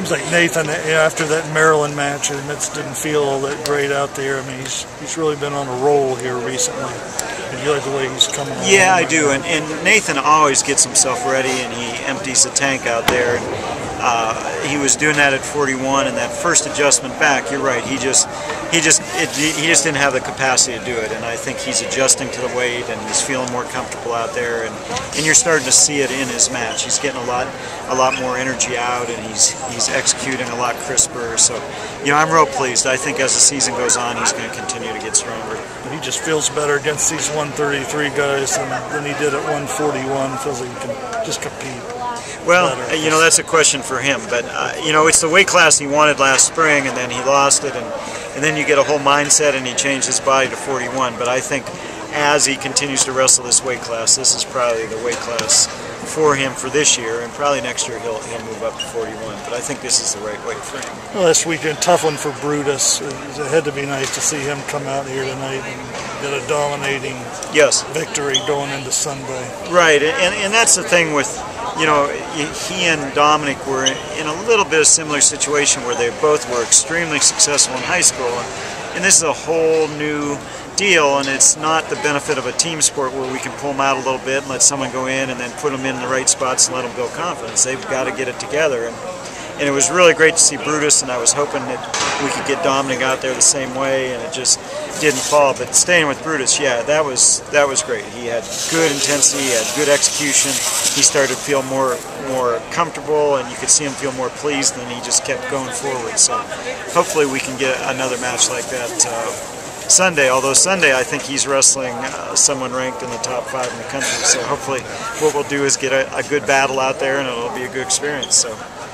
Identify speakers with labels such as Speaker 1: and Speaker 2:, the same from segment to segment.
Speaker 1: Seems like Nathan, after that Maryland match, didn't feel all that great out there. I mean, he's really been on a roll here recently. And you like the way he's coming along.
Speaker 2: Yeah, I do. And Nathan always gets himself ready, and he empties the tank out there. He was doing that at 41, and that first adjustment back, you're right, he just didn't have the capacity to do it, and I think he's adjusting to the weight, and he's feeling more comfortable out there, and you're starting to see it in his match. He's getting a lot more energy out, and he's executing a lot crisper. So, I'm real pleased. I think as the season goes on, he's going to continue to get stronger.
Speaker 1: He just feels better against these 133 guys than he did at 141. Feels like he can just compete.
Speaker 2: Well, that's a question for him, but it's the weight class he wanted last spring, and then he lost it, and then you get a whole mindset, and he changed his body to 41. But I think as he continues to wrestle this weight class, this is probably the weight class for him for this year, and probably next year he'll move up to 41. But I think this is the right weight for him.
Speaker 1: Well, last weekend, tough one for Brutus. It had to be nice to see him come out here tonight and get a dominating victory going into Sunday.
Speaker 2: Right, and that's the thing with, he and Dominic were in a little bit of a similar situation where they both were extremely successful in high school, and this is a whole new deal, and it's not the benefit of a team sport where we can pull them out a little bit and let someone go in and then put them in the right spots and let them build confidence. They've got to get it together, and it was really great to see Brutus, and I was hoping that we could get Dominic out there the same way, and it just didn't fall. But staying with Brutus, that was great. He had good intensity, he had good execution. He started to feel more comfortable, and you could see him feel more pleased, and he just kept going forward. So hopefully we can get another match like that Sunday, although Sunday I think he's wrestling someone ranked in the top 5 in the country. So hopefully what we'll do is get a good battle out there, and it'll be a good experience. So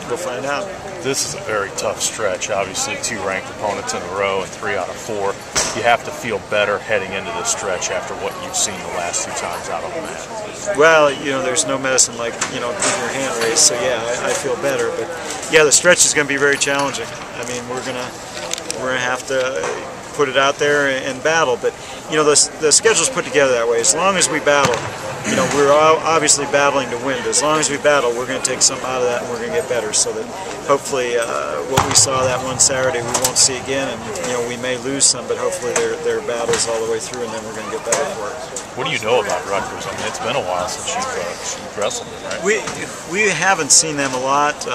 Speaker 2: we'll find out.
Speaker 3: This is a very tough stretch. Obviously 2 ranked opponents in a row and 3 out of 4. You have to feel better heading into this stretch after what you've seen the last 2 times out on the mat.
Speaker 2: Well, there's no medicine like, keeping your hand raised, so I feel better. But the stretch is going to be very challenging. I mean, we're gonna have to put it out there and battle, but the schedule's put together that way. As long as we battle, we're obviously battling to win, but as long as we battle, we're going to take something out of that, and we're going to get better, so that hopefully what we saw that one Saturday we won't see again, and we may lose some, but hopefully they're battles all the way through, and then we're going to get better for it.
Speaker 3: What do you know about Rutgers? I mean, it's been a while since you've wrestled them, right?
Speaker 2: We haven't seen them a lot,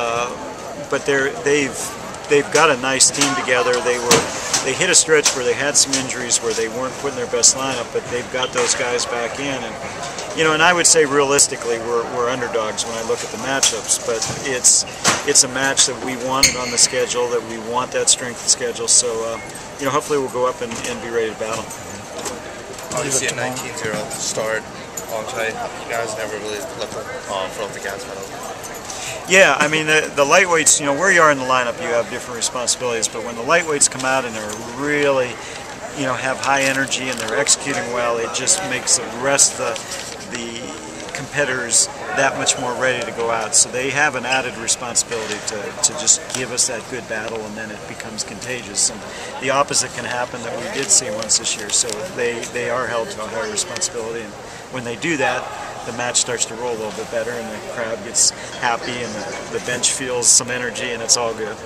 Speaker 2: but they've got a nice team together. They hit a stretch where they had some injuries where they weren't putting their best lineup, but they've got those guys back in, and I would say realistically we're underdogs when I look at the matchups, but it's a match that we wanted on the schedule, that we want that strength of schedule, so hopefully we'll go up and be ready to battle.
Speaker 4: Obviously a 19-0 start on tight. You guys never really let the gas pedal.
Speaker 2: Yeah, I mean, the lightweights, where you are in the lineup, you have different responsibilities, but when the lightweights come out and they're really, have high energy and they're executing well, it just makes the rest of the competitors that much more ready to go out. So they have an added responsibility to just give us that good battle, and then it becomes contagious. And the opposite can happen that we did see once this year. So they are held to a higher responsibility, and when they do that, the match starts to roll a little bit better, and the crowd gets happy, and the bench feels some energy, and it's all good.